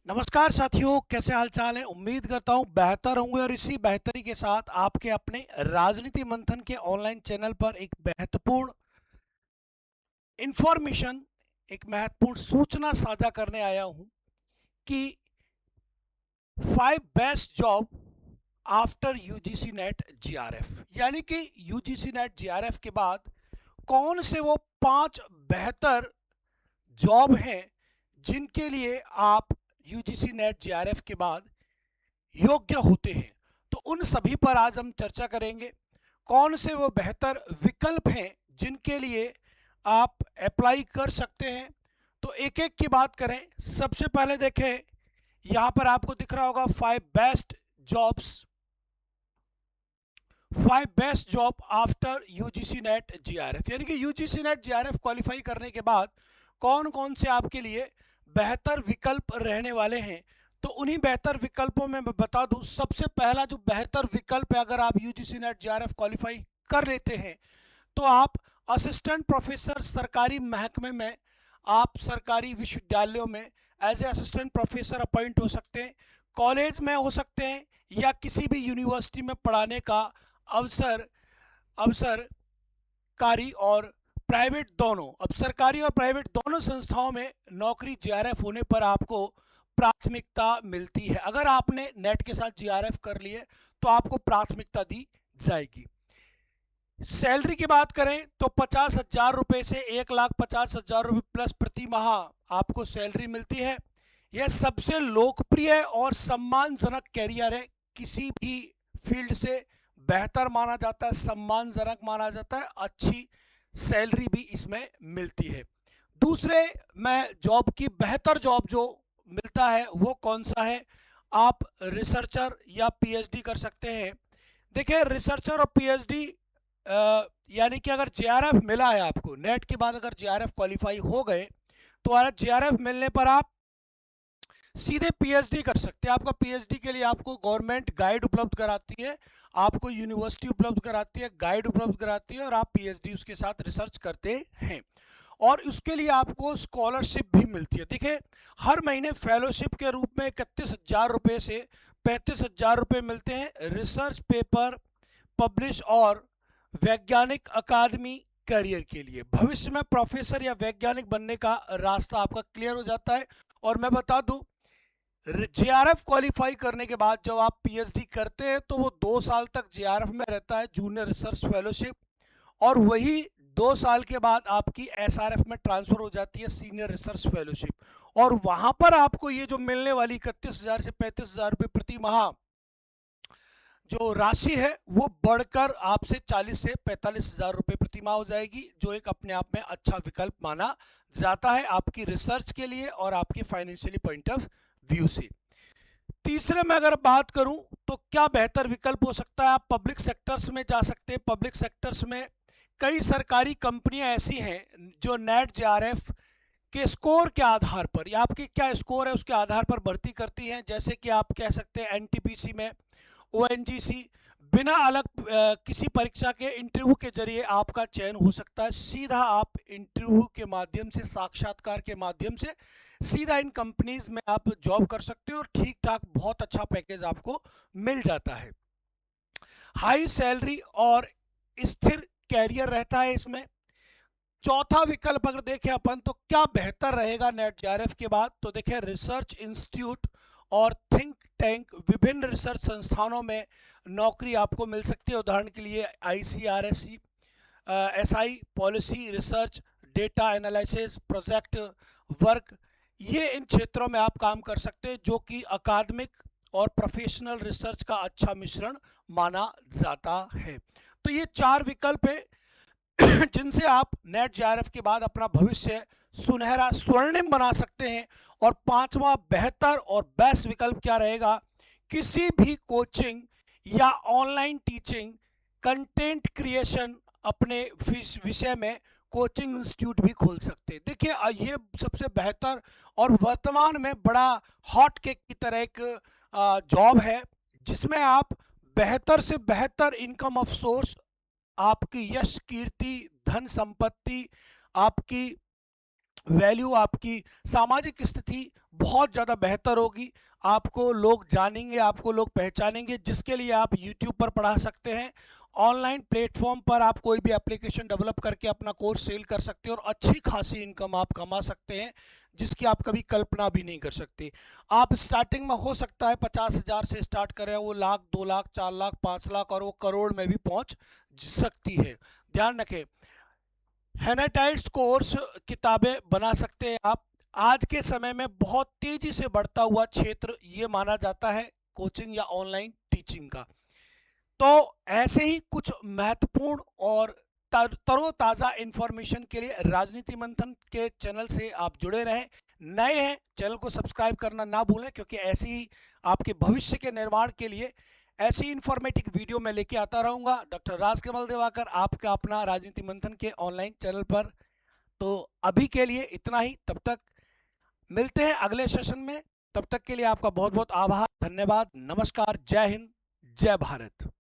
नमस्कार साथियों, कैसे हाल चाल है। उम्मीद करता हूँ बेहतर होंगे और इसी बेहतरी के साथ आपके अपने राजनीति मंथन के ऑनलाइन चैनल पर एक महत्वपूर्ण इंफॉर्मेशन, एक महत्वपूर्ण सूचना साझा करने आया हूँ कि 5 best job after UGC net GRF, यानी कि यूजीसी नेट जीआरएफ के बाद कौन से वो 5 बेहतर जॉब हैं जिनके लिए आप यूजीसी नेट जीआरएफ के बाद योग्य होते हैं। तो उन सभी पर आज हम चर्चा करेंगे। कौन से वो बेहतर विकल्प हैं जिनके लिए आप अप्लाई कर सकते हैं। तो एक एक की बात करें। सबसे पहले देखें, यहां पर आपको दिख रहा होगा 5 best job after UGC net GRF, यानी कि यूजीसी नेट जीआरएफ क्वालिफाई करने के बाद कौन कौन से आपके लिए बेहतर विकल्प रहने वाले हैं। तो उन्हीं बेहतर विकल्पों में मैं बता दूं, सबसे पहला जो बेहतर विकल्प है, अगर आप यूजीसी नेट जीआरएफ क्वालिफाई कर लेते हैं तो आप असिस्टेंट प्रोफेसर सरकारी महकमे में, आप सरकारी विश्वविद्यालयों में as a assistant professor appoint हो सकते हैं। कॉलेज में हो सकते हैं या किसी भी यूनिवर्सिटी में पढ़ाने का अवसर अवसर कारी और प्राइवेट दोनों, अब सरकारी और प्राइवेट दोनों संस्थाओं में नौकरी जीआरएफ होने पर आपको प्राथमिकता मिलती है। अगर आपने नेट के साथ जीआरएफ कर लिए तो आपको प्राथमिकता दी जाएगी। सैलरी की बात करें तो 50,000 रुपए से 1,50,000 रुपये प्लस प्रति माह आपको सैलरी मिलती है। यह सबसे लोकप्रिय और सम्मानजनक कैरियर है। किसी भी फील्ड से बेहतर माना जाता है, सम्मानजनक माना जाता है, अच्छी सैलरी भी इसमें मिलती है। दूसरे में जॉब की बेहतर जॉब जो मिलता है वो कौन सा है, आप रिसर्चर या पीएचडी कर सकते हैं। देखिए, रिसर्चर और पीएचडी यानी कि अगर जेआरएफ मिला है आपको नेट के बाद, अगर जेआरएफ क्वालिफाई हो गए तो जेआरएफ मिलने पर आप सीधे पीएचडी कर सकते हैं। आपका पीएचडी के लिए आपको गवर्नमेंट गाइड उपलब्ध कराती है, आपको यूनिवर्सिटी उपलब्ध कराती है, गाइड उपलब्ध कराती है और आप पीएचडी उसके साथ रिसर्च करते हैं और उसके लिए आपको स्कॉलरशिप भी मिलती है। देखिए, हर महीने फेलोशिप के रूप में 31,000 रुपये से 35,000 रुपये मिलते हैं। रिसर्च पेपर पब्लिश और वैज्ञानिक अकादमी करियर के लिए भविष्य में प्रोफेसर या वैज्ञानिक बनने का रास्ता आपका क्लियर हो जाता है। और मैं बता दूं, जेआरएफ क्वालिफाई करने के बाद जब आप पीएचडी करते हैं तो वो 2 साल तक जेआरएफ में रहता है, जूनियर रिसर्च फेलोशिप, और वही 2 साल के बाद आपकी एसआरएफ में ट्रांसफर हो जाती है, सीनियर रिसर्च फेलोशिप। और वहां पर आपको ये जो मिलने वाली 31,000 से 35,000 रुपये प्रति माह जो राशि है वो बढ़कर आपसे 40 से 45,000 रुपये प्रति माह हो जाएगी, जो एक अपने आप में अच्छा विकल्प माना जाता है आपकी रिसर्च के लिए और आपके फाइनेंशियली पॉइंट ऑफ व्यू से। तीसरे में अगर बात करूं तो क्या बेहतर विकल्प हो सकता है, आप पब्लिक सेक्टर्स में जा सकते हैं। पब्लिक सेक्टर्स में कई सरकारी कंपनियां ऐसी हैं जो नेट जेआरएफ के स्कोर के आधार पर, या आपके क्या स्कोर है उसके आधार पर भर्ती करती हैं। जैसे कि आप कह सकते हैं एनटीपीसी में, ओएनजीसी, बिना अलग किसी परीक्षा के इंटरव्यू के जरिए आपका चयन हो सकता है। सीधा आप इंटरव्यू के माध्यम से, साक्षात्कार के माध्यम से सीधा इन कंपनीज में आप जॉब कर सकते हो और ठीक ठाक बहुत अच्छा पैकेज आपको मिल जाता है। हाई सैलरी और स्थिर कैरियर रहता है इसमें। चौथा विकल्प अगर देखें अपन तो क्या बेहतर रहेगा नेट जेआरएफ के बाद, तो देखें रिसर्च इंस्टीट्यूट और थिंक टैंक, विभिन्न रिसर्च संस्थानों में नौकरी आपको मिल सकती है। उदाहरण के लिए ICRSC, SI, policy research, data analysis, project work, ये इन क्षेत्रों में आप काम कर सकते हैं जो कि अकादमिक और प्रोफेशनल रिसर्च का अच्छा मिश्रण माना जाता है। तो ये 4 विकल्प है जिनसे आप नेट जेआरएफ के बाद अपना भविष्य सुनहरा स्वर्णिम बना सकते हैं। और पांचवा बेहतर और बेस्ट विकल्प क्या रहेगा, किसी भी कोचिंग या ऑनलाइन टीचिंग, कंटेंट क्रिएशन, अपने विषय में कोचिंग इंस्टीट्यूट भी खोल सकते हैं। देखिए, ये सबसे बेहतर और वर्तमान में बड़ा हॉट केक की तरह एक जॉब है जिसमें आप बेहतर से बेहतर इनकम ऑफ सोर्स, आपकी यश कीर्ति धन संपत्ति, आपकी वैल्यू, आपकी सामाजिक स्थिति बहुत ज़्यादा बेहतर होगी। आपको लोग जानेंगे, आपको लोग पहचानेंगे, जिसके लिए आप यूट्यूब पर पढ़ा सकते हैं। ऑनलाइन प्लेटफॉर्म पर आप कोई भी एप्लीकेशन डेवलप करके अपना कोर्स सेल कर सकते हैं और अच्छी खासी इनकम आप कमा सकते हैं, जिसकी आप कभी कल्पना भी नहीं कर सकते। आप स्टार्टिंग में हो सकता है 50,000 से स्टार्ट करें, वो लाख, 2 लाख, 4 लाख, 5 लाख और वो करोड़ में भी पहुंच सकती है। ध्यान रखें, हेनाटाइट्स कोर्स किताबें बना सकते हैं आप। आज के समय में बहुत तेजी से बढ़ता हुआ क्षेत्र ये माना जाता है कोचिंग या ऑनलाइन टीचिंग का। तो ऐसे ही कुछ महत्वपूर्ण और तरोताज़ा इंफॉर्मेशन के लिए राजनीति मंथन के चैनल से आप जुड़े रहें। नए हैं, चैनल को सब्सक्राइब करना ना भूलें, क्योंकि ऐसी ही आपके भविष्य के निर्माण के लिए ऐसी इंफॉर्मेटिव वीडियो मैं लेके आता रहूंगा। डॉक्टर राजकमल दिवाकर, आपका अपना राजनीति मंथन के ऑनलाइन चैनल पर। तो अभी के लिए इतना ही, तब तक मिलते हैं अगले सेशन में। तब तक के लिए आपका बहुत बहुत आभार, धन्यवाद, नमस्कार, जय हिंद, जय भारत।